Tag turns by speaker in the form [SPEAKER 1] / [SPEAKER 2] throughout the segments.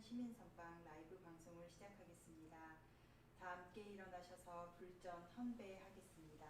[SPEAKER 1] 시민선방 라이브 방송을 시작하겠습니다. 다 함께 일어나셔서 불전 헌배하겠습니다.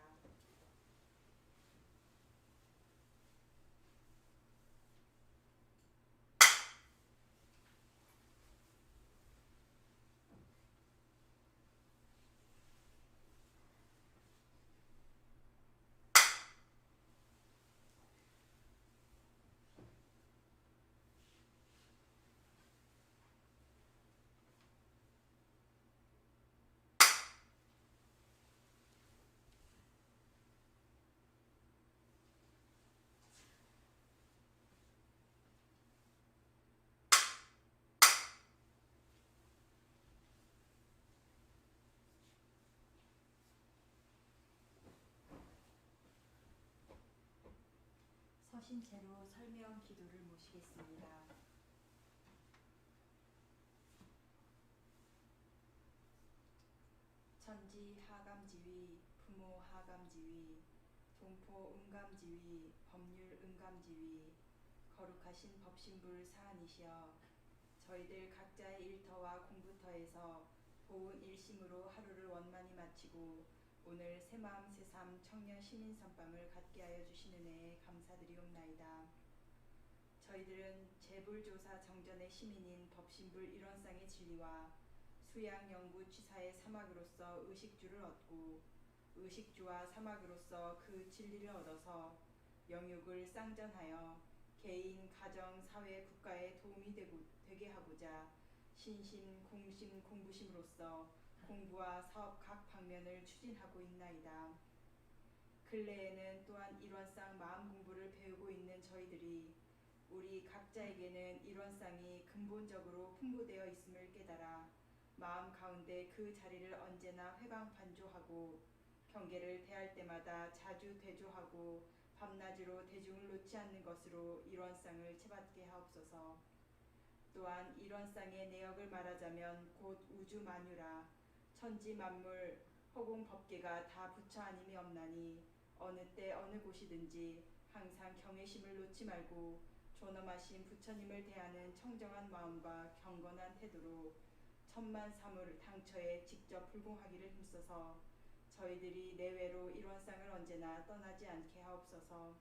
[SPEAKER 1] 서신 채로 설명 기도를 모시겠습니다. 천지 하감지위, 부모 하감지위, 동포 음감지위, 법률 음감지위, 거룩하신 법신불 사안이시여, 저희들 각자의 일터와 공부터에서 보은 일심으로 하루를 원만히 마치고 오늘 새마음 새삼 청년 시민선방을 갖게 하여 주신 은혜에 감사드리옵나이다. 저희들은 재불조사 정전의 시민인 법신불 일원상의 진리와 수양연구 취사의 사막으로서 의식주를 얻고 의식주와 사막으로서 그 진리를 얻어서 영육을 쌍전하여 개인, 가정, 사회, 국가에 도움이 되게 하고자 신심, 공심, 공부심으로써 공부와 사업 각 방면을 추진하고 있나이다. 근래에는 또한 일원상 마음 공부를 배우고 있는 저희들이 우리 각자에게는 일원상이 근본적으로 풍부되어 있음을 깨달아 마음 가운데 그 자리를 언제나 회방반조하고 경계를 대할 때마다 자주 대조하고 밤낮으로 대중을 놓지 않는 것으로 일원상을 채받게 하옵소서. 또한 일원상의 내역을 말하자면 곧 우주 만유라 천지 만물 허공 법계가 다 부처 아님이 없나니 어느 때 어느 곳이든지 항상 경외심을 놓지 말고 존엄하신 부처님을 대하는 청정한 마음과 경건한 태도로 천만 사물 당처에 직접 불공하기를 힘써서 저희들이 내외로 일원상을 언제나 떠나지 않게 하옵소서.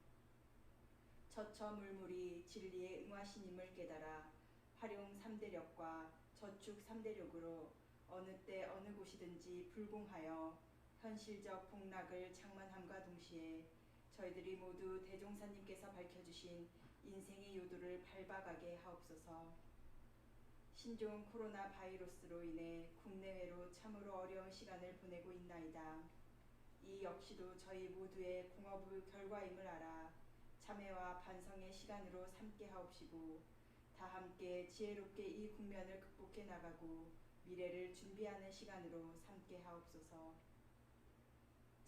[SPEAKER 1] 처처물물이 진리에 응하시님을 깨달아 활용 3대력과 저축 3대력으로 어느 때 어느 곳이든지 불공하여 현실적 복락을 장만함과 동시에 저희들이 모두 대종사님께서 밝혀주신 인생의 요도를 밟아가게 하옵소서. 신종 코로나 바이러스로 인해 국내외로 참으로 어려운 시간을 보내고 있나이다. 이 역시도 저희 모두의 공업의 결과임을 알아 참회와 반성의 시간으로 삼게 하옵시고 다 함께 지혜롭게 이 국면을 극복해 나가고 미래를 준비하는 시간으로 삼게 하옵소서.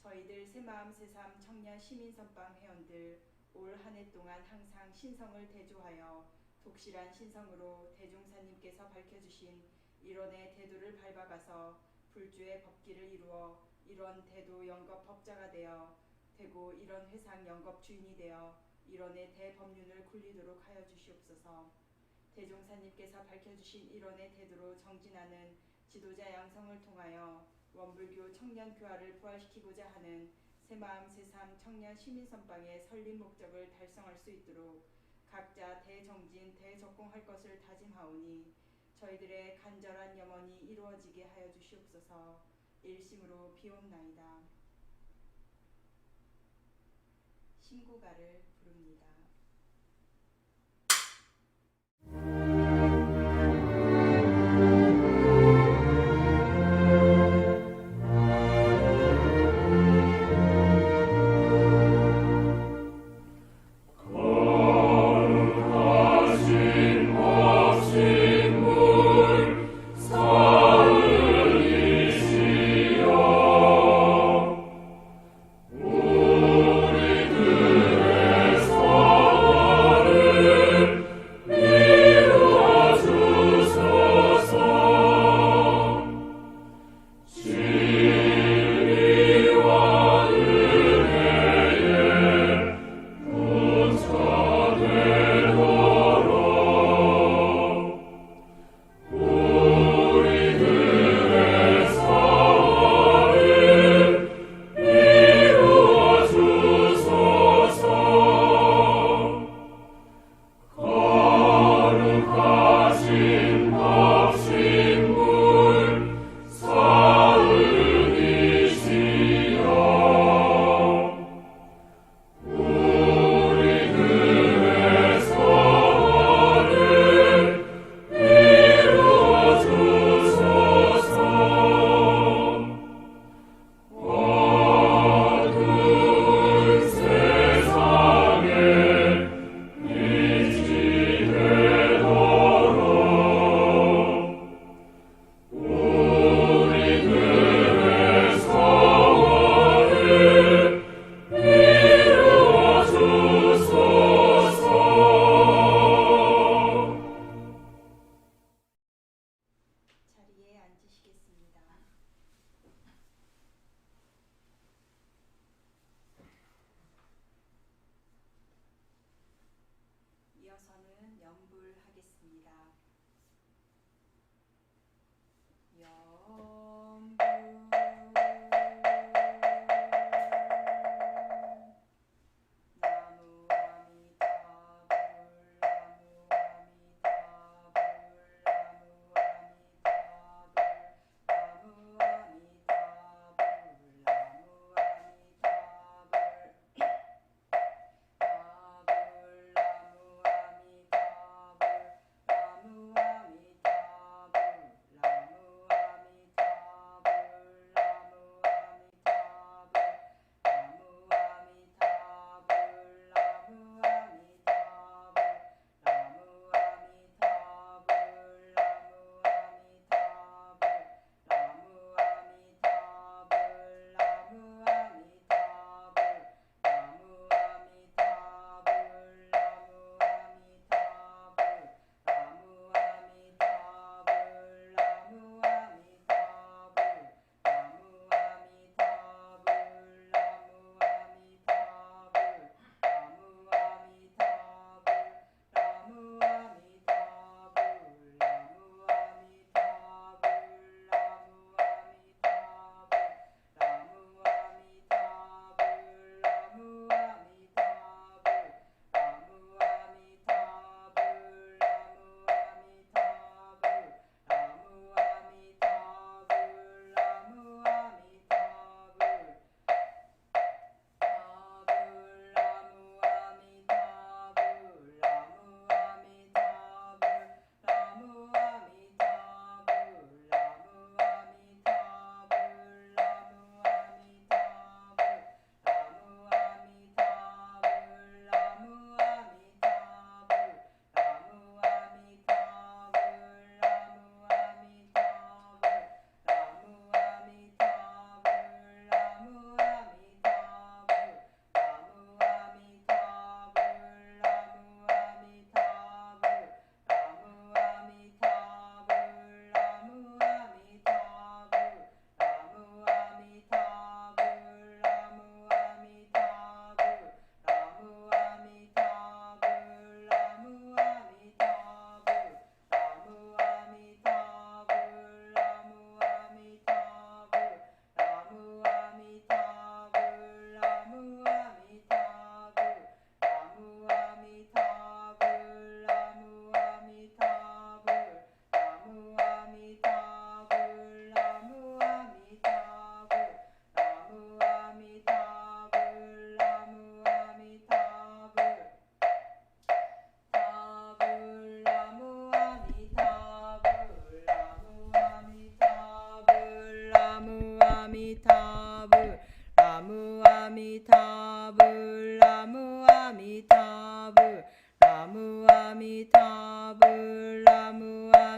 [SPEAKER 1] 저희들 새마음 새삼 청년 시민선방 회원들 올 한 해 동안 항상 신성을 대조하여 독실한 신성으로 대종사님께서 밝혀주신 일원의 대도를 밟아가서 불주의 법기를 이루어 일원 대도 영겁 법자가 되고 일원 회상 영겁 주인이 되어 일원의 대법륜을 굴리도록 하여 주시옵소서. 대종사님께서 밝혀주신 일원의 대도로 정진하는 지도자 양성을 통하여 원불교 청년 교화를 부활시키고자 하는 새마음 새삼 청년 시민선방의 설립 목적을 달성할 수 있도록 각자 대정진 대적공할 것을 다짐하오니 저희들의 간절한 염원이 이루어지게 하여 주시옵소서. 일심으로 비옵나이다. 신구가를 부릅니다.
[SPEAKER 2] 우리 그에서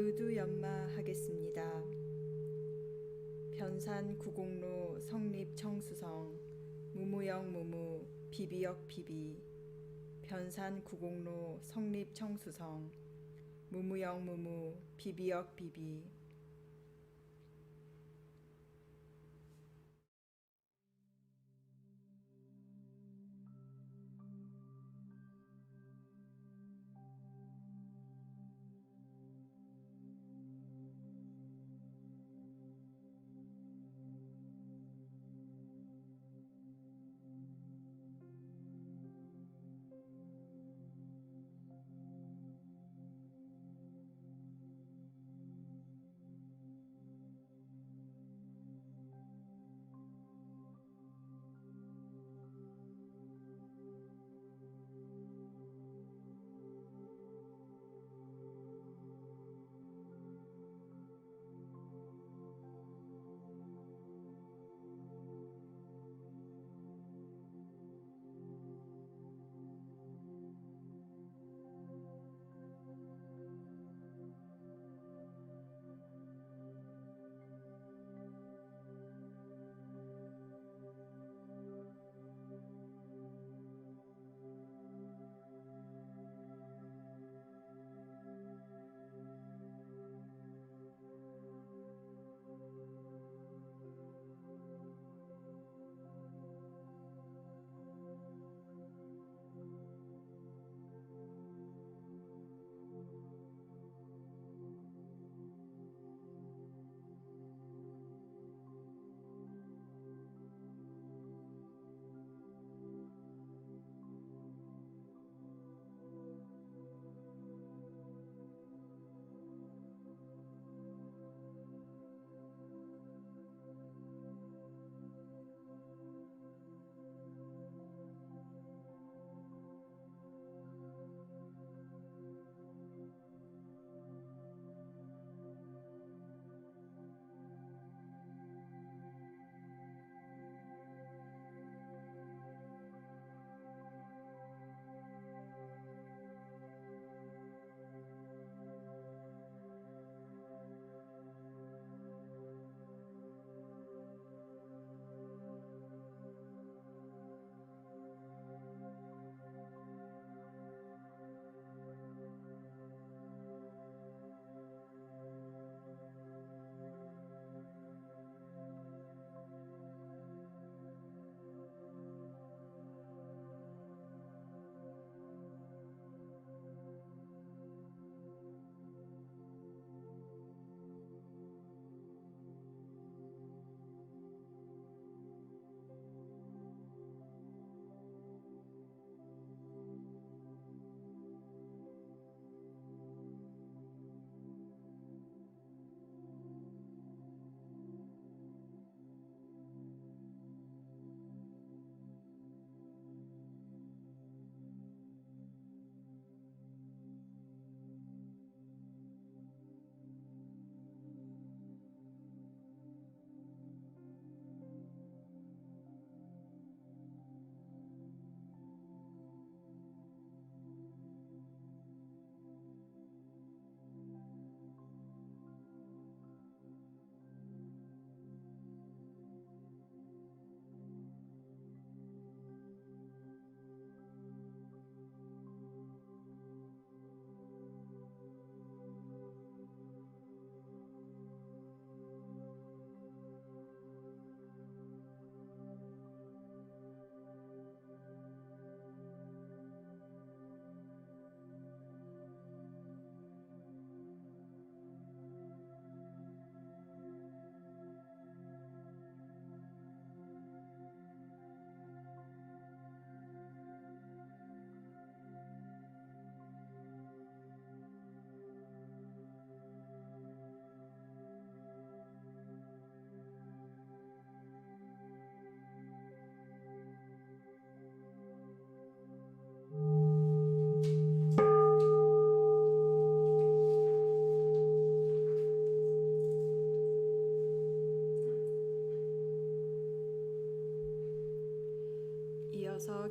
[SPEAKER 1] 의두연마하겠습니다. 변산 구공로 성립 청수성 무무역 무무 비비역 비비 변산 구공로 성립 청수성 무무역 무무 비비역 비비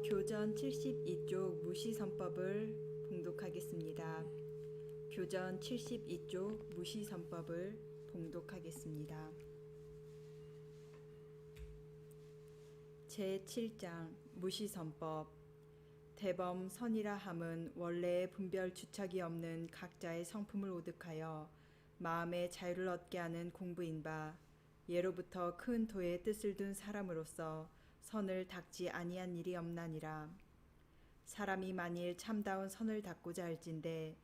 [SPEAKER 1] 교전 72쪽 무시선법을 봉독하겠습니다. 교전 72조 무시선법을 봉독하겠습니다. 제7장 무시선법. 대범 선이라 함은 원래의 분별 주착이 없는 각자의 성품을 오득하여 마음의 자유를 얻게 하는 공부인 바, 예로부터 큰 도의 뜻을 둔 사람으로서 선을 닦지 아니한 일이 없나니라. 사람이 만일 참다운 선을 닦고자 할진대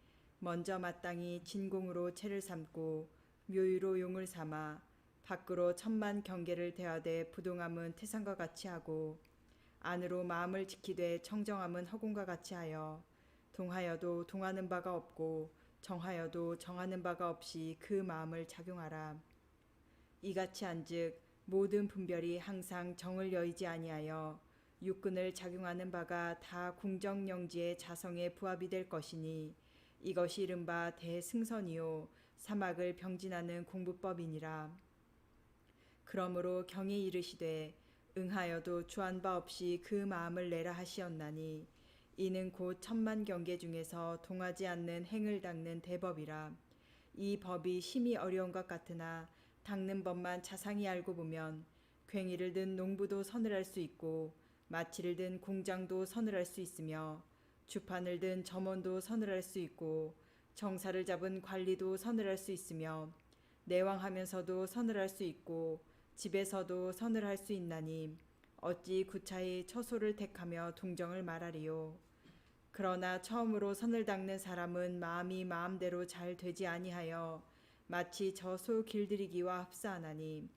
[SPEAKER 1] 먼저 마땅히 진공으로 채를 삼고 묘유로 용을 삼아 밖으로 천만 경계를 대하되 부동함은 태산과 같이 하고 안으로 마음을 지키되 청정함은 허공과 같이 하여 동하여도 동하는 바가 없고 정하여도 정하는 바가 없이 그 마음을 작용하라. 이같이 한즉 모든 분별이 항상 정을 여의지 아니하여 육근을 작용하는 바가 다 궁정영지의 자성에 부합이 될 것이니 이것이 이른바 대승선이요 사막을 병진하는 공부법이니라. 그러므로 경에 이르시되 응하여도 주한 바 없이 그 마음을 내라 하시었나니 이는 곧 천만 경계 중에서 동하지 않는 행을 닦는 대법이라. 이 법이 심히 어려운 것 같으나 닦는 법만 자상히 알고 보면 괭이를 든 농부도 선을 할 수 있고 마치를 든 공장도 선을 할 수 있으며 주판을 든 점원도 선을 할 수 있고 정사를 잡은 관리도 선을 할 수 있으며 내왕하면서도 선을 할 수 있고 집에서도 선을 할 수 있나니 어찌 구차히 처소를 택하며 동정을 말하리요. 그러나 처음으로 선을 닦는 사람은 마음이 마음대로 잘 되지 아니하여 마치 저 소 길들이기와 흡사하나니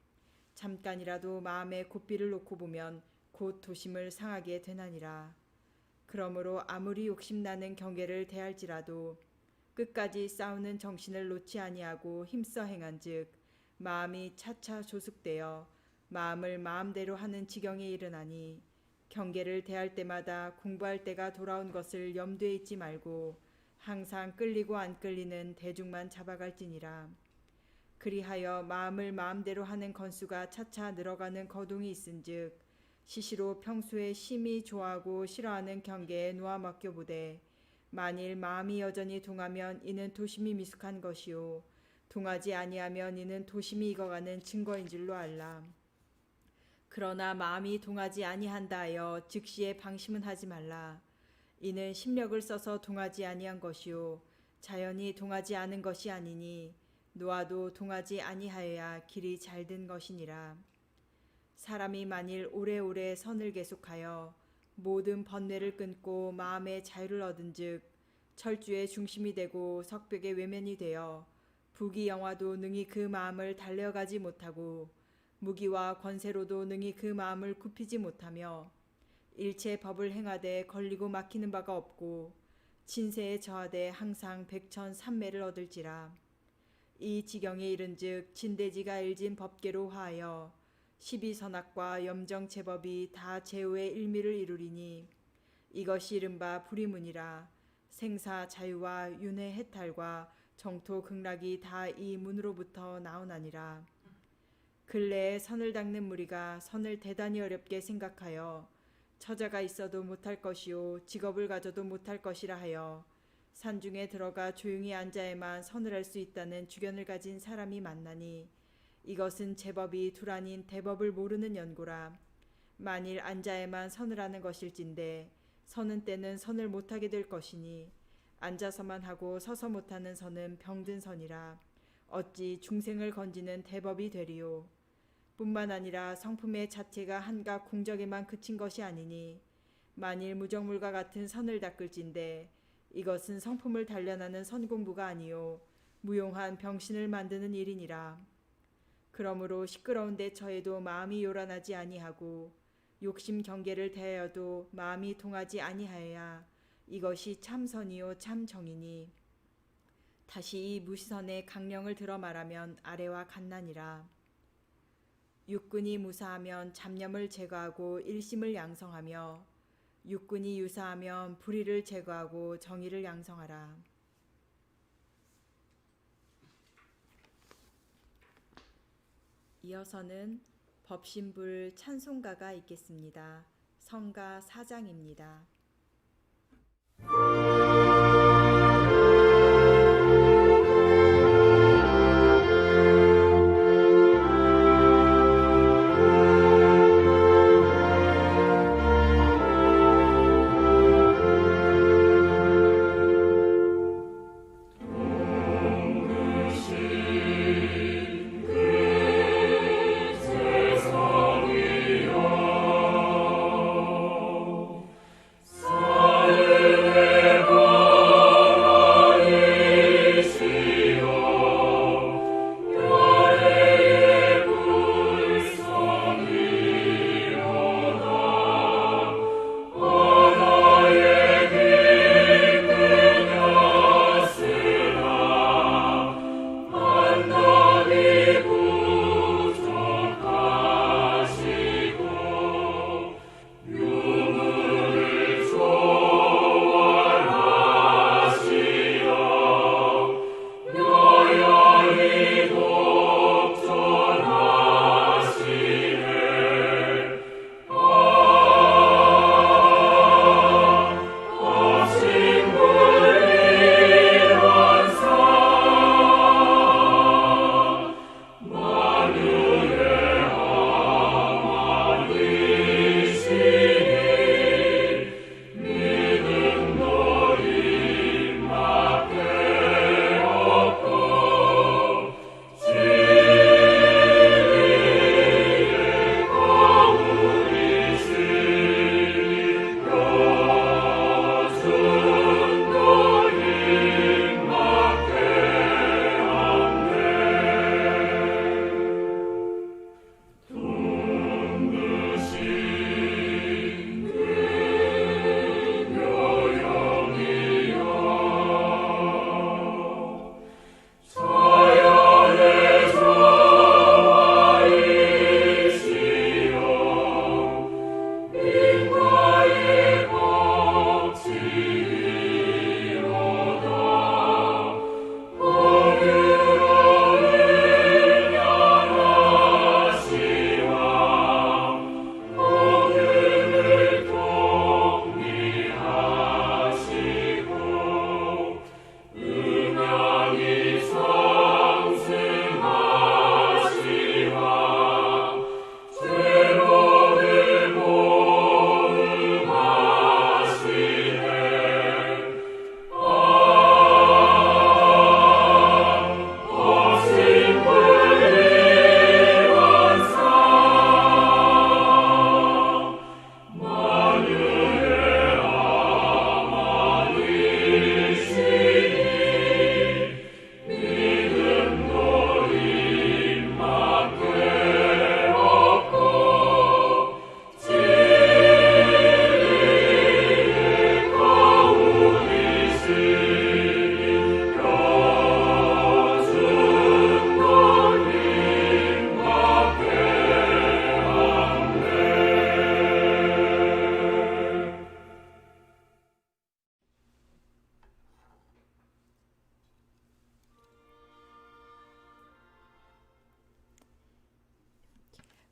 [SPEAKER 1] 잠깐이라도 마음에 고삐를 놓고 보면 곧 도심을 상하게 되나니라. 그러므로 아무리 욕심나는 경계를 대할지라도 끝까지 싸우는 정신을 놓지 아니하고 힘써 행한즉 마음이 차차 조숙되어 마음을 마음대로 하는 지경에 이르나니 경계를 대할 때마다 공부할 때가 돌아온 것을 염두에 잊지 말고 항상 끌리고 안 끌리는 대중만 잡아갈지니라. 그리하여 마음을 마음대로 하는 건수가 차차 늘어가는 거동이 있은즉 시시로 평소에 심히 좋아하고 싫어하는 경계에 놓아 맡겨보되 만일 마음이 여전히 동하면 이는 도심이 미숙한 것이요 동하지 아니하면 이는 도심이 익어가는 증거인 줄로 알라. 그러나 마음이 동하지 아니한다 하여 즉시에 방심은 하지 말라. 이는 심력을 써서 동하지 아니한 것이요 자연히 동하지 않은 것이 아니니 놓아도 동하지 아니하여야 길이 잘 든 것이니라. 사람이 만일 오래오래 선을 계속하여 모든 번뇌를 끊고 마음의 자유를 얻은즉 철주의 중심이 되고 석벽의 외면이 되어 부귀영화도 능히 그 마음을 달려가지 못하고 무기와 권세로도 능히 그 마음을 굽히지 못하며 일체 법을 행하되 걸리고 막히는 바가 없고 진세에 저하되 항상 백천삼매를 얻을지라. 이 지경에 이른즉 진대지가 일진 법계로 하하여 12선악과 염정제법이 다 제후의 일미를 이루리니 이것이 이른바 불이문이라. 생사 자유와 윤회 해탈과 정토 극락이 다 이 문으로부터 나오나니라. 근래에 선을 닦는 무리가 선을 대단히 어렵게 생각하여 처자가 있어도 못할 것이요 직업을 가져도 못할 것이라 하여 산중에 들어가 조용히 앉아야만 선을 할 수 있다는 주견을 가진 사람이 많나니 이것은 제법이 둘 아닌 대법을 모르는 연고라. 만일 앉아야만 선을 하는 것일진데 서는 때는 선을 못하게 될 것이니 앉아서만 하고 서서 못하는 선은 병든 선이라. 어찌 중생을 건지는 대법이 되리요. 뿐만 아니라 성품의 자체가 한각 공적에만 그친 것이 아니니 만일 무정물과 같은 선을 닦을진데 이것은 성품을 단련하는 선공부가 아니요 무용한 병신을 만드는 일이니라. 그러므로 시끄러운 데 처해도 마음이 요란하지 아니하고 욕심 경계를 대하여도 마음이 동하지 아니하여야 이것이 참선이요 참정이니 다시 이 무시선의 강령을 들어 말하면 아래와 같나니라. 육근이 무사하면 잡념을 제거하고 일심을 양성하며 육근이 유사하면 불의를 제거하고 정의를 양성하라. 이어서는 법신불 찬송가가 있겠습니다. 성가 4장입니다.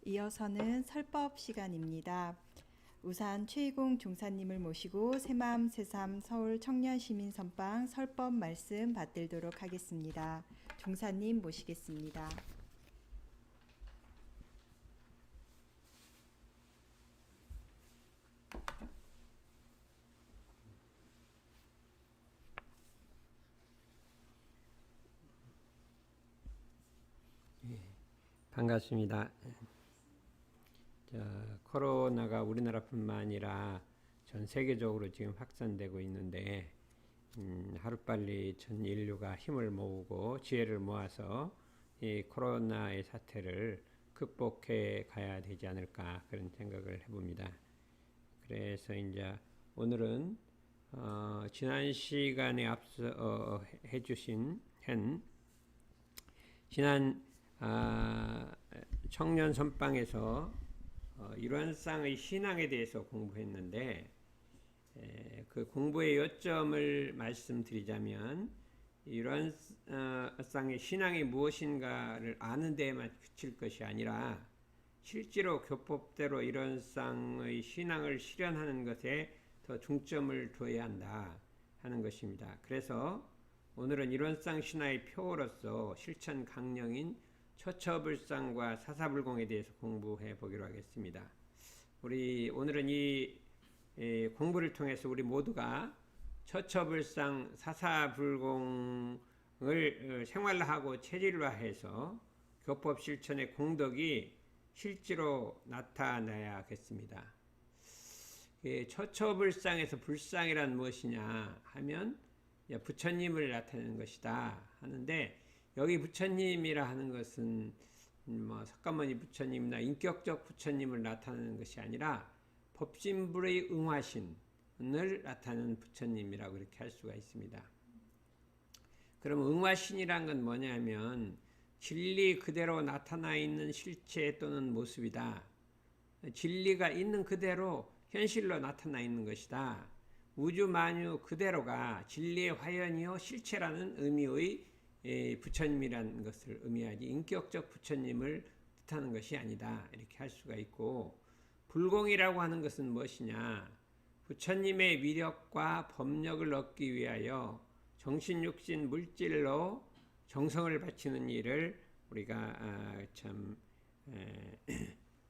[SPEAKER 1] 이어서는 설법 시간입니다. 우산 최희공 종사님을 모시고 새마음 새삼 서울 청년시민선방 설법 말씀 받들도록 하겠습니다. 종사님 모시겠습니다.
[SPEAKER 2] 반갑습니다. 코로나가 우리나라뿐만 아니라 전 세계적으로 지금 확산되고 있는데 하루빨리 전 인류가 힘을 모으고 지혜를 모아서 이 코로나의 사태를 극복해 가야 되지 않을까 그런 생각을 해봅니다. 그래서 이제 오늘은 지난 시간에 앞서 해주신 지난 청년 선방에서 일원상의 신앙에 대해서 공부했는데 그 공부의 요점을 말씀드리자면 일원상의 신앙이 무엇인가를 아는 데에만 그칠 것이 아니라 실제로 교법대로 일원상의 신앙을 실현하는 것에 더 중점을 둬야 한다 하는 것입니다. 그래서 오늘은 일원상 신화의 표어로서 실천 강령인 처처불상과 사사불공에 대해서 공부해 보기로 하겠습니다. 오늘은 이 공부를 통해서 우리 모두가 처처불상 사사불공을 생활화하고 체질화해서 교법 실천의 공덕이 실제로 나타나야겠습니다. 처처불상에서 불상이란 무엇이냐 하면 부처님을 나타내는 것이다 하는데, 여기 부처님이라 하는 것은 석가모니 부처님이나 인격적 부처님을 나타내는 것이 아니라 법신불의 응화신을 나타내는 부처님이라고 이렇게 할 수가 있습니다. 그럼 응화신이란 건 뭐냐면 진리 그대로 나타나 있는 실체 또는 모습이다. 진리가 있는 그대로 현실로 나타나 있는 것이다. 우주만유 그대로가 진리의 화연이요 실체라는 의미의 부처님이라는 것을 의미하지 인격적 부처님을 뜻하는 것이 아니다 이렇게 할 수가 있고, 불공이라고 하는 것은 무엇이냐, 부처님의 위력과 법력을 얻기 위하여 정신육신 물질로 정성을 바치는 일을 우리가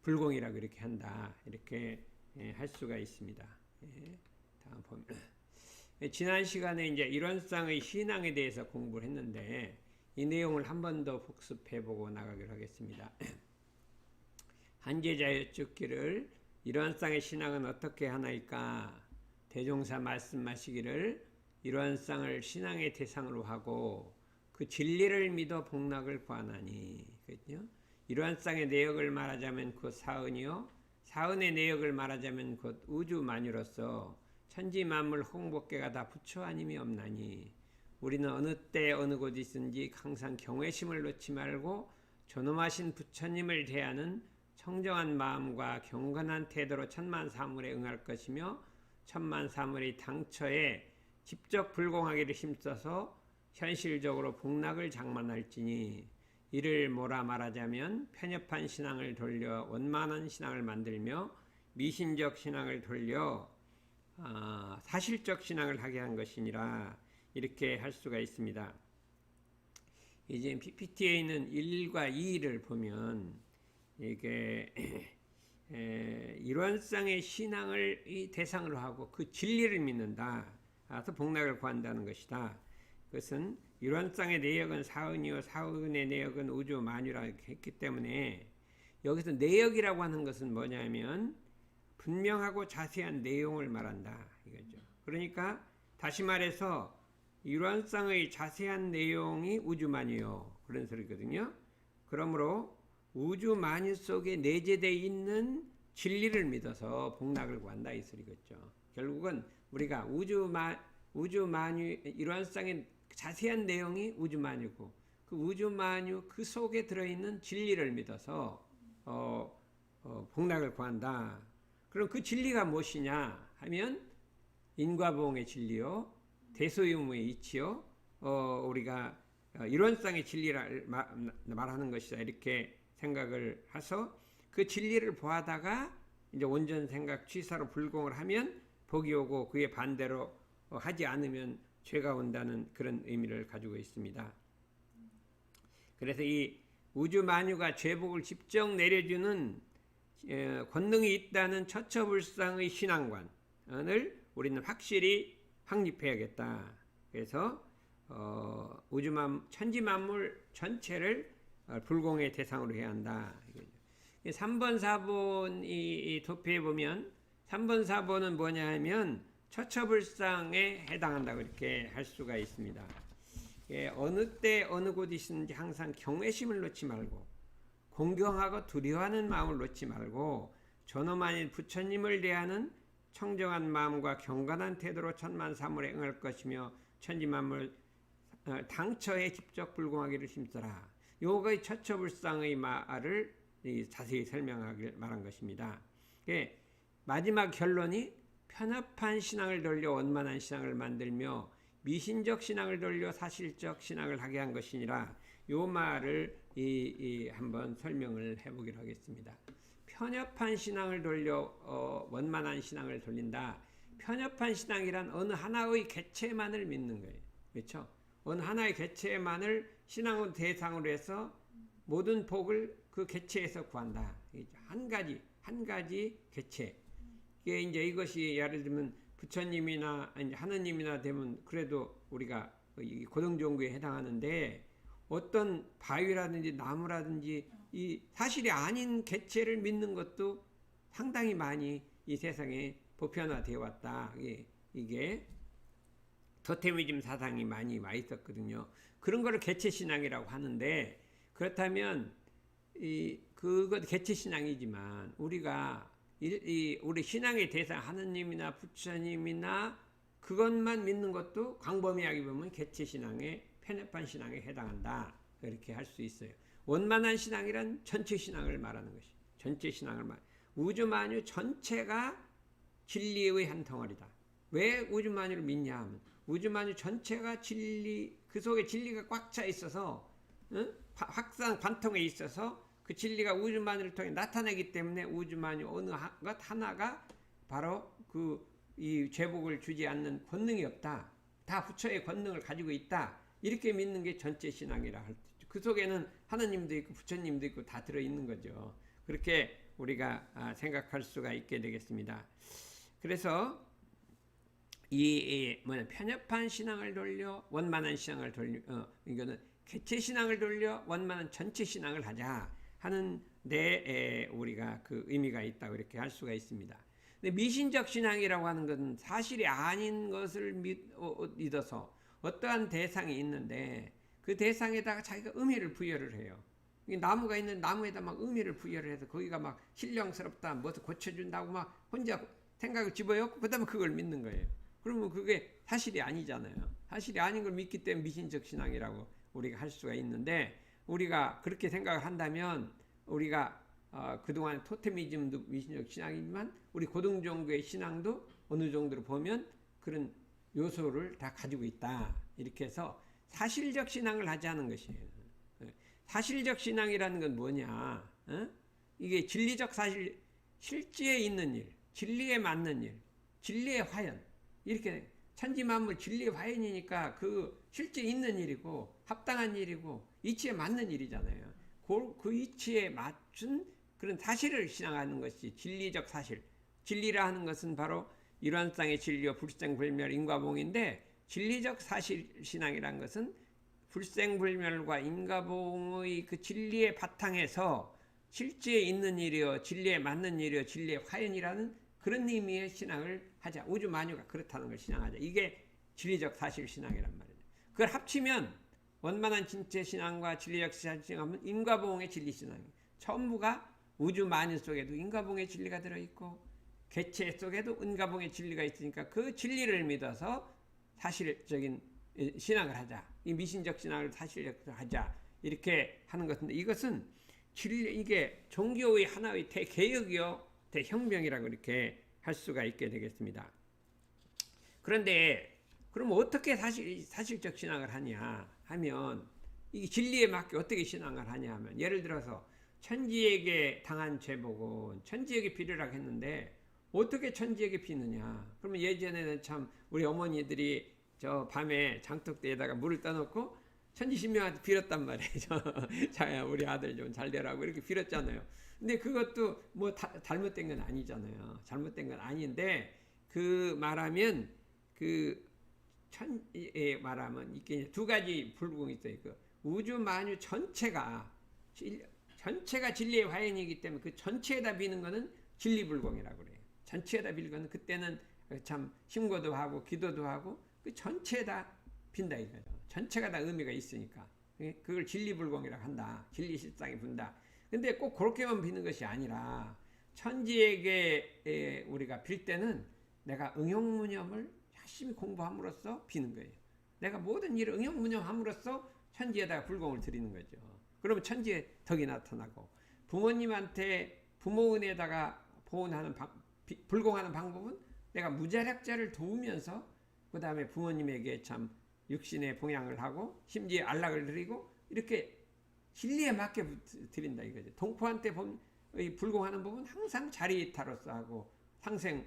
[SPEAKER 2] 불공이라고 이렇게 한다 이렇게 할 수가 있습니다. 다음 보면 지난 시간에 이제 일원상의 신앙에 대해서 공부를 했는데 이 내용을 한 번 더 복습해 보고 나가기로 하겠습니다. 한제자 여쭙기를 일원상의 신앙은 어떻게 하나이까? 대종사 말씀하시기를 일원상을 신앙의 대상으로 하고 그 진리를 믿어 복락을 구하나니. 그렇죠? 일원상의 내역을 말하자면 곧 사은이요, 사은의 내역을 말하자면 곧 우주만유로서 천지만물 홍복계가 다 부처 아님이 없나니. 우리는 어느 때 어느 곳 있은지 항상 경외심을 놓지 말고 존엄하신 부처님을 대하는 청정한 마음과 경건한 태도로 천만사물에 응할 것이며 천만사물의 당처에 직접 불공하기를 힘써서 현실적으로 복락을 장만할지니. 이를 뭐라 말하자면 편협한 신앙을 돌려 원만한 신앙을 만들며 미신적 신앙을 돌려 사실적 신앙을 하게 한 것이니라 이렇게 할 수가 있습니다. 이제 PPT에 있는 1과 2를 보면 이게 일원상의 신앙을 이 대상으로 하고 그 진리를 믿는다. 그래서 복락을 구한다는 것이다. 그것은 일원상의 내역은 사은이요 사은의 내역은 우주 만유라 했기 때문에 여기서 내역이라고 하는 것은 뭐냐면 분명하고 자세한 내용을 말한다 이거죠. 그러니까 다시 말해서 일원상의 자세한 내용이 우주만유요 그런 소리거든요. 그러므로 우주만유 속에 내재되어 있는 진리를 믿어서 복락을 구한다 이 소리겠죠. 결국은 우리가 우주만유 일원상의 자세한 내용이 우주만유고 그 우주만유 그 속에 들어있는 진리를 믿어서 복락을 구한다. 그럼 그 진리가 무엇이냐 하면 인과보응의 진리요, 대소유무의 이치요, 우리가 일원상의 진리를 말하는 것이다 이렇게 생각을 해서 그 진리를 보하다가 이제 온전 생각 취사로 불공을 하면 복이 오고 그에 반대로 하지 않으면 죄가 온다는 그런 의미를 가지고 있습니다. 그래서 이 우주 만유가 죄복을 직접 내려주는 권능이 있다는 처처불상의 신앙관을 우리는 확실히 확립해야겠다. 그래서 천지 만물 전체를 불공의 대상으로 해야 한다. 3번, 4번이 도표에 보면 3번, 4번은 뭐냐 하면 처처불상에 해당한다고 이렇게 할 수가 있습니다. 어느 때 어느 곳이든지 항상 경외심을 놓지 말고 공경하고 두려워하는 마음을 놓지 말고 저놈 아닌 부처님을 대하는 청정한 마음과 경건한 태도로 천만사물에 응할 것이며 천지만물 당처에 직접 불공하기를 힘써라. 요거의 처처불상의 말을 자세히 설명하길 말한 것입니다. 마지막 결론이 편협한 신앙을 돌려 원만한 신앙을 만들며 미신적 신앙을 돌려 사실적 신앙을 하게 한 것이니라. 요 말을 한번 설명을 해보기로 하겠습니다. 편협한 신앙을 돌려 원만한 신앙을 돌린다. 편협한 신앙이란 어느 하나의 개체만을 믿는 거예요. 그렇죠? 어느 하나의 개체만을 신앙의 대상으로 해서 모든 복을 그 개체에서 구한다. 한 가지 개체. 이제 이것이 예를 들면 부처님이나 하느님이나 되면 그래도 우리가 고등종교에 해당하는데 어떤 바위라든지 나무라든지 이 사실이 아닌 개체를 믿는 것도 상당히 많이 이 세상에 보편화되어 왔다. 이게 토테미즘 사상이 많이 와 있었거든요. 그런 거를 개체신앙이라고 하는데 그렇다면 그것 개체신앙이지만 우리가 우리 신앙의 대상 하느님이나 부처님이나 그것만 믿는 것도 광범위하게 보면 개체신앙의 편협한 신앙에 해당한다. 이렇게 할 수 있어요. 원만한 신앙이란 전체 신앙을 말하는 것이. 전체 신앙을 우주만유 전체가 진리의 한 덩어리다. 왜 우주만유를 믿냐 하면 우주만유 전체가 진리, 그 속에 진리가 꽉 차 있어서 확산 관통에 있어서 그 진리가 우주만유를 통해 나타나기 때문에 우주만유 어느 것 하나가 바로 이 죄복을 주지 않는 권능이 없다. 다 부처의 권능을 가지고 있다. 이렇게 믿는 게 전체 신앙이라 할 수 있죠. 그 속에는 하느님도 있고 부처님도 있고 다 들어있는 거죠. 그렇게 우리가 생각할 수가 있게 되겠습니다. 그래서 편협한 신앙을 돌려 원만한 신앙을 돌려 이거는 개체 신앙을 돌려 원만한 전체 신앙을 하자 하는 데 우리가 그 의미가 있다고 이렇게 할 수가 있습니다. 근데 미신적 신앙이라고 하는 것은 사실이 아닌 것을 믿어서 어떠한 대상이 있는데 그 대상에다가 자기가 의미를 부여를 해요. 나무가 있는 나무에다 막 의미를 부여를 해서 거기가 막 신령스럽다, 무엇을 고쳐준다고 막 혼자 생각을 집어넣고 그 다음에 그걸 믿는 거예요. 그러면 그게 사실이 아니잖아요. 사실이 아닌 걸 믿기 때문에 미신적 신앙이라고 우리가 할 수가 있는데 우리가 그렇게 생각을 한다면 우리가 그동안 토테미즘도 미신적 신앙이지만 우리 고등종교의 신앙도 어느 정도로 보면 그런 요소를 다 가지고 있다. 이렇게 해서 사실적 신앙을 하지 않은 것이에요. 사실적 신앙이라는 건 뭐냐? 이게 진리적 사실, 실제에 있는 일, 진리에 맞는 일, 진리의 화연. 이렇게 천지만물 진리의 화연이니까 그 실제 있는 일이고 합당한 일이고 이치에 맞는 일이잖아요. 그 이치에 맞춘 그런 사실을 신앙하는 것이 진리적 사실. 진리라 하는 것은 바로 일환상의 진리와 불생불멸 인과봉인데 진리적 사실 신앙이라는 것은 불생불멸과 인과봉의 그 진리의 바탕에서 실제에 있는 일이요 진리에 맞는 일이요 진리의 화연이라는 그런 의미의 신앙을 하자. 우주 만유가 그렇다는 걸 신앙하자. 이게 진리적 사실 신앙이란 말이에요. 그걸 합치면 원만한 진체 신앙과 진리적 사실 신앙은 인과봉의 진리 신앙이에요. 전부가 우주 만유 속에도 인과봉의 진리가 들어있고 개체 속에도 인과봉의 진리가 있으니까 그 진리를 믿어서 사실적인 신앙을 하자. 이 미신적 신앙을 사실적으로 하자. 이렇게 하는 것인데 이것은 이게 종교의 하나의 대개혁이요 대혁명이라고 이렇게 할 수가 있게 되겠습니다. 그런데 그럼 어떻게 사실적 신앙을 하냐 하면 이 진리에 맞게 어떻게 신앙을 하냐 하면 예를 들어서 천지에게 당한 죄복은 천지에게 비례라 했는데 어떻게 천지에게 비느냐? 그러면 예전에는 참 우리 어머니들이 저 밤에 장독대에다가 물을 떠놓고 천지신명한테 빌었단 말이에요. 자, 우리 아들 좀 잘 되라고 이렇게 빌었잖아요. 근데 그것도 뭐 잘못된 건 아니잖아요. 잘못된 건 아닌데 그 말하면 말하면 이게 두 가지 불공이 있어요. 그 우주 만유 전체가 진리의 화연이기 때문에 그 전체에다 비는 거는 진리불공이라고 그래요. 전체에다 빌는 거는 그때는 참 심고도 하고 기도도 하고 그 전체에다 빈다 이거죠. 전체가 다 의미가 있으니까 그걸 진리불공이라고 한다. 진리실상이 분다. 근데 꼭 그렇게만 비는 것이 아니라 천지에게 우리가 빌 때는 내가 응용무념을 열심히 공부함으로써 비는 거예요. 내가 모든 일을 응용무념함으로써 천지에다가 불공을 드리는 거죠. 그러면 천지에 덕이 나타나고 부모님한테 부모 은혜에다가 불공하는 방법은 내가 무자력자를 도우면서 그 다음에 부모님에게 참 육신의 봉양을 하고 심지어 안락을 드리고 이렇게 진리에 맞게 드린다 이거죠. 동포한테 불공하는 법은 항상 자리이타로서 하고 상생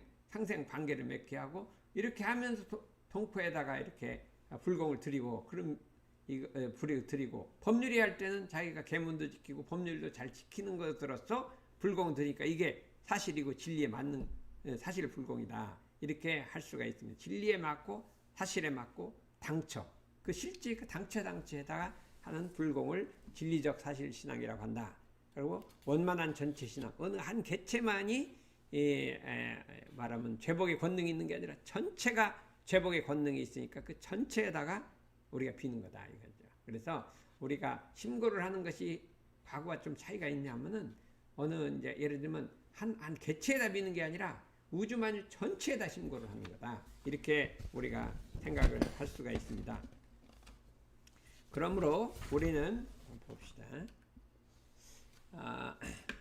[SPEAKER 2] 관계를 맺게 하고 이렇게 하면서 동포에다가 이렇게 불공을 드리고 그럼 불을 드리고 법률이 할 때는 자기가 계문도 지키고 법률도 잘 지키는 것으로서 불공을 드리니까 이게 사실이고 진리에 맞는 사실 불공이다 이렇게 할 수가 있습니다. 진리에 맞고 사실에 맞고 당처 그 실제 그 당처에다가 하는 불공을 진리적 사실 신앙이라고 한다. 그리고 원만한 전체 신앙 어느 한 개체만이 말하면 죄복의 권능이 있는 게 아니라 전체가 죄복의 권능이 있으니까 그 전체에다가 우리가 비는 거다 이거죠. 그래서 우리가 심고를 하는 것이 과거와 좀 차이가 있냐면은 어느 이제 예를 들면 한 개체에다 비는 게 아니라 우주만유 전체에다 심고를 하는 거다. 이렇게 우리가 생각을 할 수가 있습니다. 그러므로 우리는 봅시다.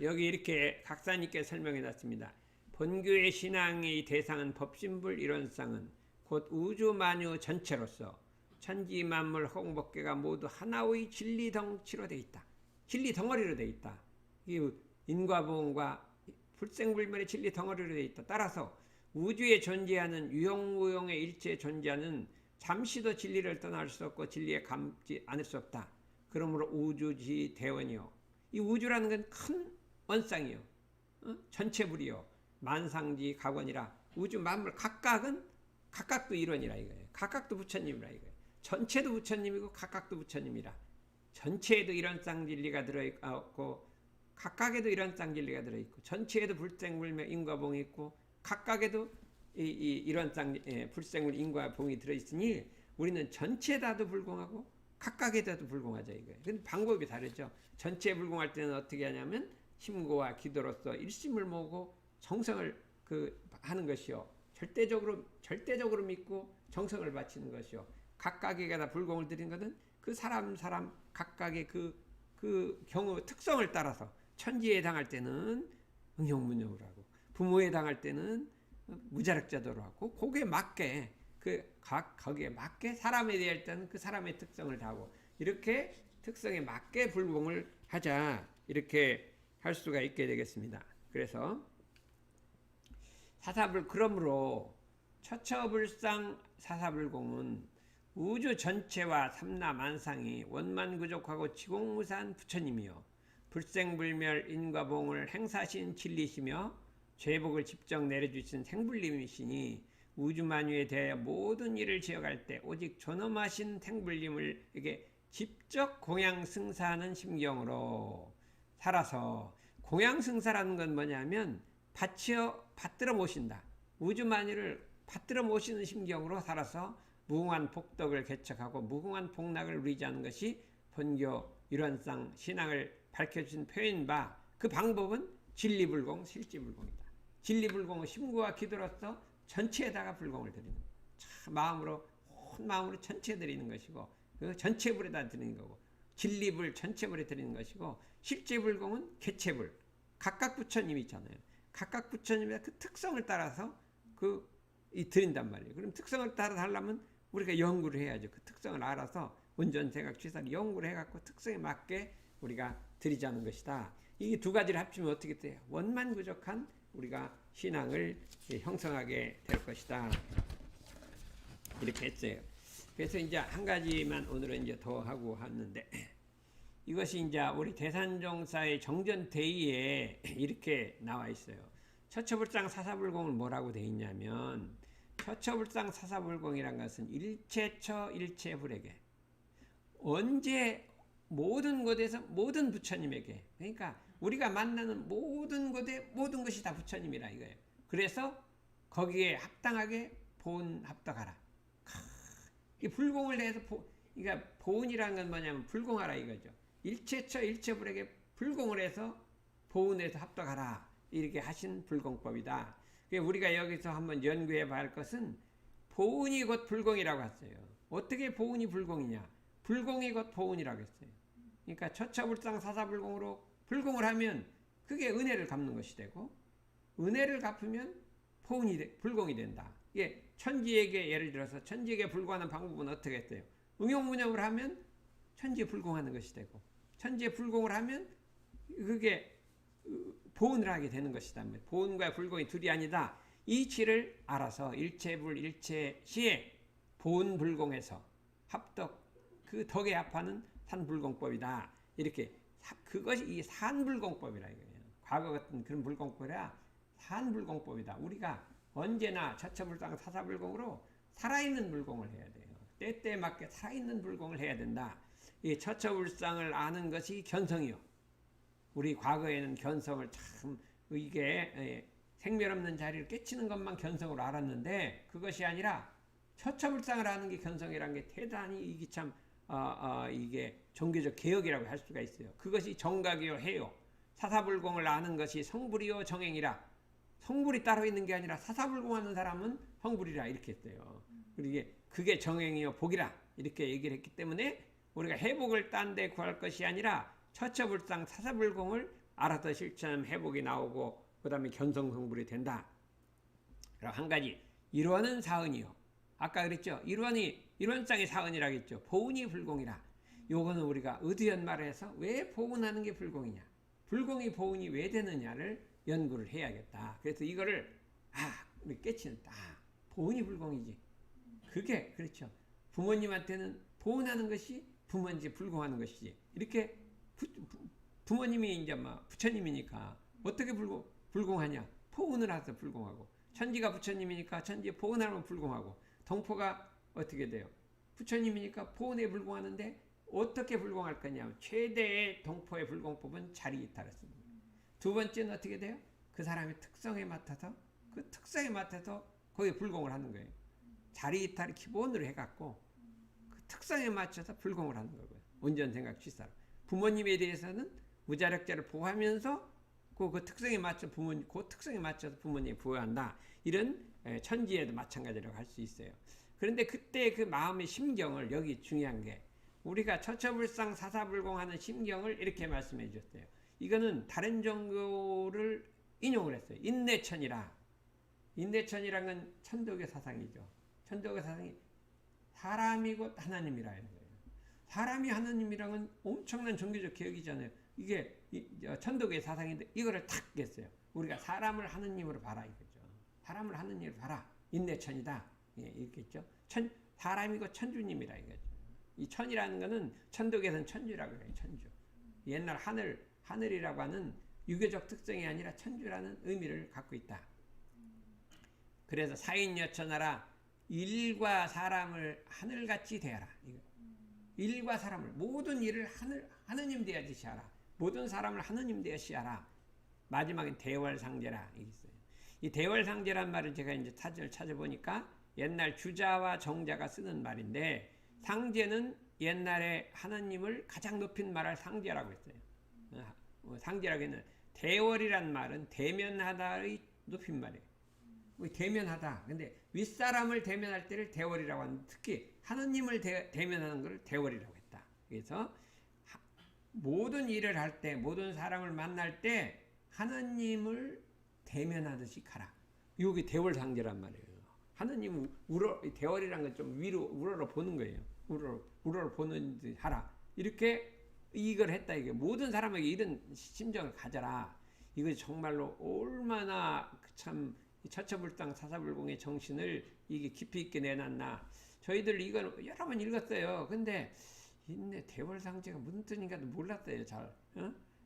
[SPEAKER 2] 여기 이렇게 각사님께 설명해 놨습니다. 본교의 신앙의 대상은 법신불 이론상은 곧 우주만유 전체로서 천지만물 허공법계가 모두 하나의 진리 덩치로 되어 있다. 진리 덩어리로 되어 있다. 이 인과보험과 불생불멸의 진리 덩어리로 되어 있다. 따라서 우주에 존재하는 유형무형의 일체에 존재하는 잠시도 진리를 떠날 수 없고 진리에 감지 않을 수 없다. 그러므로 우주지 대원이요. 이 우주라는 건 큰 원상이요. 전체불이요. 만상지 각원이라 우주 만물 각각도 일원이라 이거예요. 각각도 부처님이라 이거예요. 전체도 부처님이고 각각도 부처님이라. 전체에도 이런상 진리가 들어있고 각각에도 이런상 진리가 들어있고 전체에도 불생불멸 인과봉이 있고 각각에도 이런상 불생불 인과봉이 들어있으니 우리는 전체에다도 불공하고 각각에다도 불공하자 이거예요. 근데 방법이 다르죠. 전체에 불공할 때는 어떻게 하냐면 심고와 기도로서 일심을 모으고 정성을 하는 것이요. 절대적으로 믿고 정성을 바치는 것이요. 각각에다 불공을 드린 것은 그 사람 각각의 그 경우 특성을 따라서 천지에 당할 때는 응용무념을 하고 부모에 당할 때는 무자력자도로 하고 거기에 맞게 거기에 맞게 사람에 대할 때는 그 사람의 특성을 다하고 이렇게 특성에 맞게 불공을 하자 이렇게 할 수가 있게 되겠습니다. 그래서 그러므로 처처불상 사사불공은 우주 전체와 삼라만상이 원만구족하고 지공무사한 부처님이요 불생불멸 인과봉을 행사하신 진리시며 죄복을 직접 내려주신 생불님이시니 우주만유에 대해 모든 일을 지어갈 때 오직 존엄하신 생불님을 이게 직접 공양승사하는 심경으로 살아서 공양승사라는 건 뭐냐면 받들어 모신다. 우주만유를 받들어 모시는 심경으로 살아서 무궁한 복덕을 개척하고 무궁한 복락을 누리지 않는 것이 본교 일원상 신앙을 밝혀주신 표현인 바 그 방법은 진리불공, 실지불공이다. 진리불공은 심구와 기도로서 전체에다가 불공을 드리는 거예요. 온 마음으로 전체에 드리는 것이고 그 전체불에다 드리는 거고 진리불 전체불에 드리는 것이고 실제불공은 개체불 각각 부처님이 있잖아요. 각각 부처님의 그 특성을 따라서 드린단 말이에요. 그럼 특성을 따라 하려면 우리가 연구를 해야죠. 그 특성을 알아서 운전생각 취사를 연구를 해갖고 특성에 맞게 우리가 드리자는 것이다. 이 두 가지를 합치면 어떻게 돼요? 원만구족한 우리가 신앙을 형성하게 될 것이다. 이렇게 했어요. 그래서 이제 한 가지만 오늘은 이제 더 하고 왔는데, 이것이 이제 우리 대산종사의 정전대의에 이렇게 나와 있어요. 처처불상 사사불공을 뭐라고 돼 있냐면, 처처불상 사사불공이란 것은 일체처 일체불에게, 언제 모든 곳에서 모든 부처님에게, 그러니까 우리가 만나는 모든 곳에 모든 것이 다 부처님이라 이거예요. 그래서 거기에 합당하게 보은 합덕하라. 이 불공을 해서 그러니까 보은이라는 건 뭐냐면 불공하라 이거죠. 일체처 일체불에게 불공을 해서 보은해서 합덕하라, 이렇게 하신 불공법이다. 우리가 여기서 한번 연구해 봐야 할 것은 보은이 곧 불공이라고 했어요. 어떻게 보은이 불공이냐? 불공이 곧 보은이라고 했어요. 그러니까 처처불상 사사불공으로 불공을 하면 그게 은혜를 갚는 것이 되고, 은혜를 갚으면 불공이 된다. 이게 천지에게, 예를 들어서 천지에게 불공하는 방법은 어떻게 했어요? 응용무념을 하면 천지에 불공하는 것이 되고, 천지에 불공을 하면 그게 보은을 하게 되는 것이다. 보은과 불공이 둘이 아니다. 이치를 알아서 일체불 일체시에 보은 불공에서 합덕, 그 덕에 합하는 산불공법이다. 이렇게 그것이 이 산불공법이라 이거예요. 과거 같은 그런 불공법이라 산불공법이다. 우리가 언제나 처처불상 사사불공으로 살아있는 불공을 해야 돼요. 때때에 맞게 살아있는 불공을 해야 된다. 이 처처불상을 아는 것이 견성이요. 우리 과거에는 견성을 참 이게 생멸 없는 자리를 깨치는 것만 견성으로 알았는데, 그것이 아니라 처처불상을 아는 게 견성이라는 게 대단히 이게 참 이게 종교적 개혁이라고 할 수가 있어요. 그것이 정각이요 해요. 사사불공을 아는 것이 성불이요 정행이라. 성불이 따로 있는 게 아니라 사사불공하는 사람은 성불이라 이렇게 했어요. 그리고 그게 정행이요 복이라 이렇게 얘기를 했기 때문에 우리가 회복을 딴 데 구할 것이 아니라 처처불상 사사불공을 알아서 실천하면 회복이 나오고 그 다음에 견성성불이 된다. 그럼 한 가지 일원은 사은이요. 아까 그랬죠. 일원상이 사은이라고 했죠. 보은이 불공이라. 요거는 우리가 의두연말에서 왜 보은하는 게 불공이냐, 불공이 보은이 왜 되느냐를 연구를 해야겠다. 그래서 이거를 우리 깨치는다. 보은이 불공이지. 그게 그렇죠. 부모님한테는 보은하는 것이 부모인지 불공하는 것이지. 이렇게 부모님이 이제 부처님이니까 어떻게 불공하냐? 보은을 해서 불공하고, 천지가 부처님이니까 천지에 보은하면 불공하고, 동포가 어떻게 돼요? 부처님이니까 보은에 불공하는데 어떻게 불공할 거냐? 최대의 동포의 불공법은 자리이탈했습니다. 두 번째는 어떻게 돼요? 그 사람의 특성에 맡아서 그 특성에 맡아서 거기에 불공을 하는 거예요. 자리이탈을 기본으로 해갖고 그 특성에 맞춰서 불공을 하는 거고요. 온전생각 취사로. 부모님에 대해서는 무자력자를 보호하면서 그 특성에 맞춰 그 특성에 맞춰서 부모님이 부여한다. 이런 천지에도 마찬가지라고 할 수 있어요. 그런데 그때 그 마음의 심경을, 여기 중요한 게 우리가 처처불상 사사불공하는 심경을 이렇게 말씀해 주셨어요. 이거는 다른 종교를 인용을 했어요. 인내천이라. 인내천이란 건 천도교 사상이죠. 천도교 사상이 사람이 곧 하나님이라는 거예요. 사람이 하나님이란 건 엄청난 종교적 개혁이잖아요. 이게 천도교의 사상인데 이거를 탁 했어요. 우리가 사람을 하느님으로 봐라 이거죠. 사람을 하느님으로 봐라. 인내천이다. 이렇게 했죠. 사람이고 천주님이라 이거죠. 이 천이라는 거는 천도교에서는 천주라고 해요. 천주. 옛날 하늘이라고 하는 유교적 특성이 아니라 천주라는 의미를 갖고 있다. 그래서 사인여천하라. 일과 사람을 하늘같이 대하라. 일과 사람을, 모든 일을 하느님 대하듯이 하라. 모든 사람을 하느님 대하듯이 하라. 마지막엔 대월상제라. 이게 있어요. 이 대월상제란 말을 제가 이제 사전을 찾아보니까 옛날 주자와 정자가 쓰는 말인데, 상제는 옛날에 하나님을 가장 높인 말할 상제라고 했어요. 상제라고 했는 대월이란 말은 대면하다의 높인 말이에요. 대면하다. 근데 윗사람을 대면할 때를 대월이라고 하는데, 특히 하나님을 대면하는 것을 대월이라고 했다. 그래서 모든 일을 할 때, 모든 사람을 만날 때 하나님을 대면하듯이 가라. 이게 대월상제란 말이에요. 하나님은 대월이란 건 좀 위로 우러러 보는 거예요. 우러러 보는 듯 하라. 이렇게 이걸 했다. 이게 모든 사람에게 이런 심정을 가져라. 이거 정말로 얼마나 참 처처불상 사사불공의 정신을 이게 깊이 있게 내놨나. 저희들 이걸 여러 번 읽었어요. 근데 인내 대월상제가 무슨 뜻인가도 몰랐어요. 잘.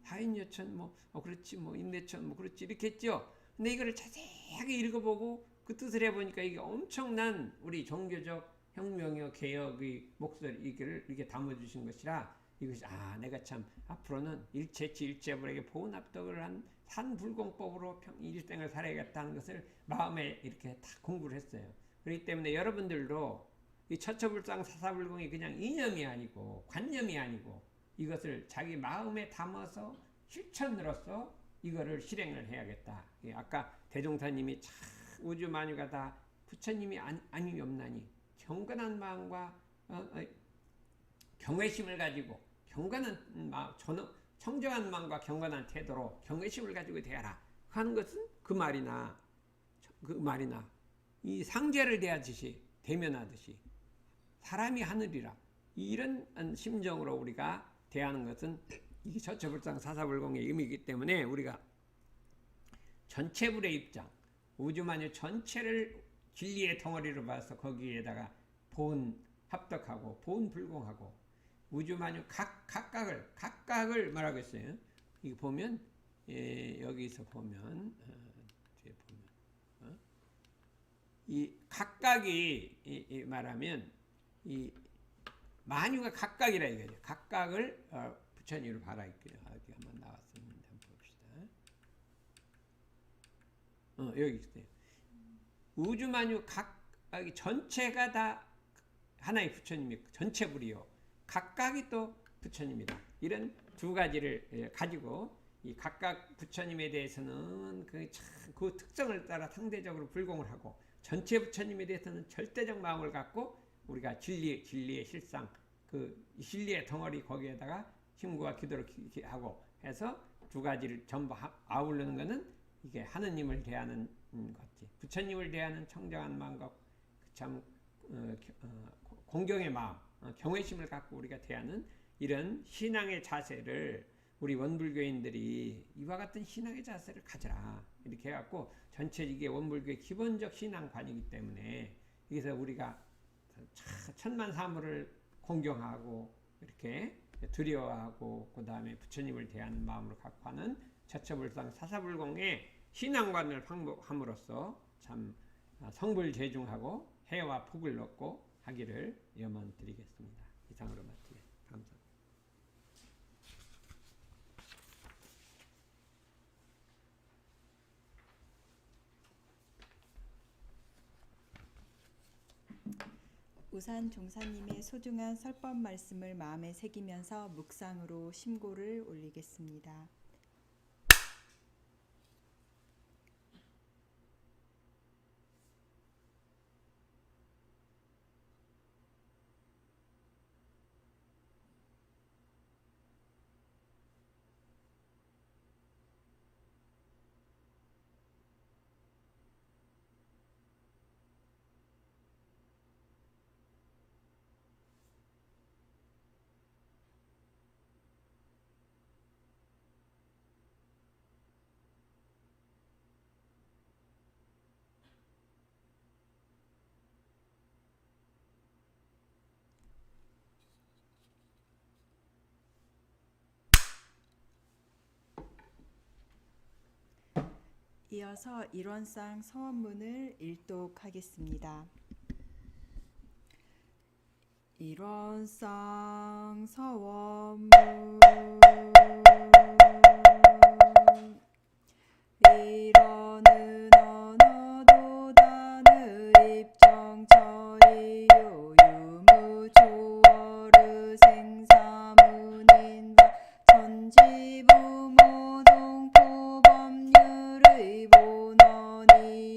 [SPEAKER 2] 하인여천 그렇지 인내천 그렇지 이렇게 했죠. 근데 이거를 자세하게 읽어보고 그 뜻을 해보니까 이게 엄청난 우리 종교적 혁명이요 개혁의 목소리 이거를 이렇게 담아주신 것이라 이것이 내가 참 앞으로는 일체치 일체불에게 보은합덕을 한 산불공법으로 일생을 살아야겠다는 것을 마음에 이렇게 다 공부를 했어요. 그렇기 때문에 여러분들도 이 처처불상 사사불공이 그냥 이념이 아니고 관념이 아니고 이것을 자기 마음에 담아서 실천으로서 이거를 실행을 해야겠다. 아까 대종사님이 참 우주만유가 다 부처님이 아님이 없나니 경건한 마음과 경외심을 가지고 경건한 마음, 청정한 마음과 경건한 태도로 경외심을 가지고 대하라 하는 것은 그 말이나 이 상제를 대하듯이 대면하듯이 사람이 하늘이라 이런 심정으로 우리가 대하는 것은 이게 처처불상 사사불공의 의미이기 때문에 우리가 전체불의 입장 우주만유 전체를 진리의 덩어리로 봐서 거기에다가 본 합덕하고 본 불공하고 우주만유 각각을 말하고 있어요. 이거 보면 여기서 보면 뒤에 보면 이 각각이 말하면 이 만유가 각각이라 이거죠. 각각을 부처님으로 바라 있고요. 어디 한번 나왔었는데 한번 봅시다. 여기 있어요. 우주만유 각각이 전체가 다 하나의 부처님이 전체불이요. 각각이 또 부처님이다. 이런 두 가지를 가지고 이 각각 부처님에 대해서는 그 특성을 따라 상대적으로 불공을 하고 전체 부처님에 대해서는 절대적 마음을 갖고 우리가 진리의 실상 그 진리의 덩어리 거기에다가 힘과 기도를 하고 해서 두 가지를 전부 아우르는 것은 이게 하느님을 대하는 것이 부처님을 대하는 청정한 마음과 참 공경의 마음 경외심을 갖고 우리가 대하는 이런 신앙의 자세를 우리 원불교인들이 이와 같은 신앙의 자세를 가져라 이렇게 해갖고 전체 이게 원불교의 기본적 신앙관이기 때문에 여기서 우리가 천만 사물을 공경하고 이렇게 두려워하고 그 다음에 부처님을 대하는 마음으로 갖고 하는 처처불상 사사불공의 신앙관을 함으로써 참 성불재중하고 해와 복을 얻고 하기를 염원드리겠습니다. 이상으로 마치겠습니다. 감사합니다.
[SPEAKER 1] 우산 종사님의 소중한 설법 말씀을 마음에 새기면서 묵상으로 심고를 올리겠습니다. 이어서 일원상 서원문을 일독하겠습니다. 일원상 서원문 일원은 언어도단의 입정처이요 유무초월의 생사문인바 천지부모동포법률의 본원이요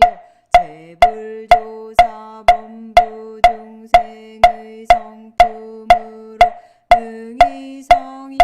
[SPEAKER 1] 재불조사범부 중생의 성품으로 능이성유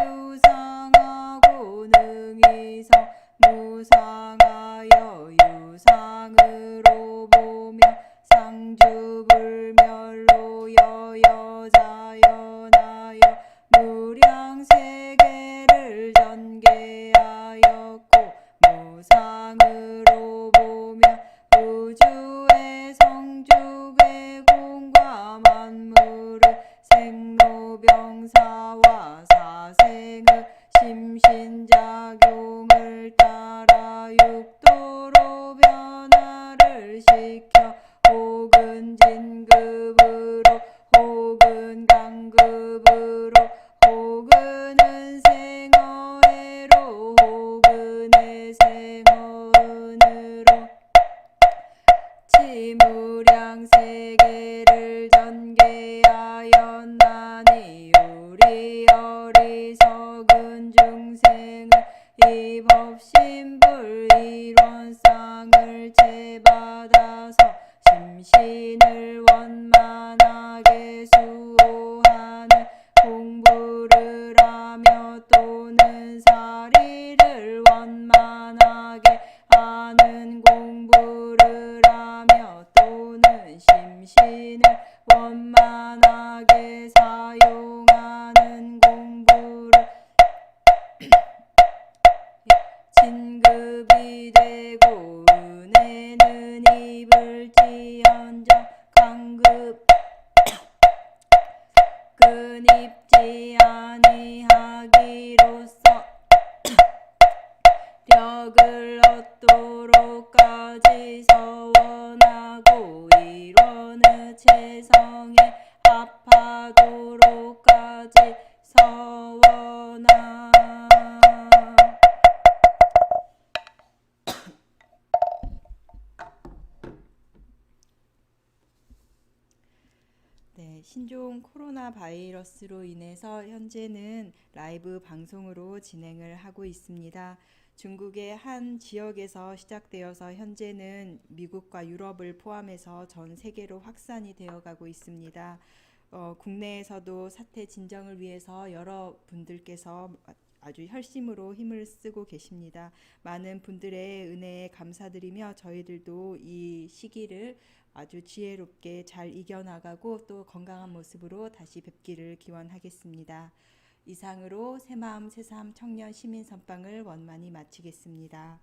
[SPEAKER 1] 하지 아니하기로써 력을 얻도록까지 서원하고 이론의 체성에 합하도록까지 서원하. 네, 신종 코로나 바이러스로 인해서 현재는 라이브 방송으로 진행을 하고 있습니다. 중국의 한 지역에서 시작되어서 현재는 미국과 유럽을 포함해서 전 세계로 확산이 되어가고 있습니다. 국내에서도 사태 진정을 위해서 여러분들께서 아주 혈심으로 힘을 쓰고 계십니다. 많은 분들의 은혜에 감사드리며 저희들도 이 시기를 아주 지혜롭게 잘 이겨나가고 또 건강한 모습으로 다시 뵙기를 기원하겠습니다. 이상으로 새마음 새삼 청년 시민 선방을 원만히 마치겠습니다.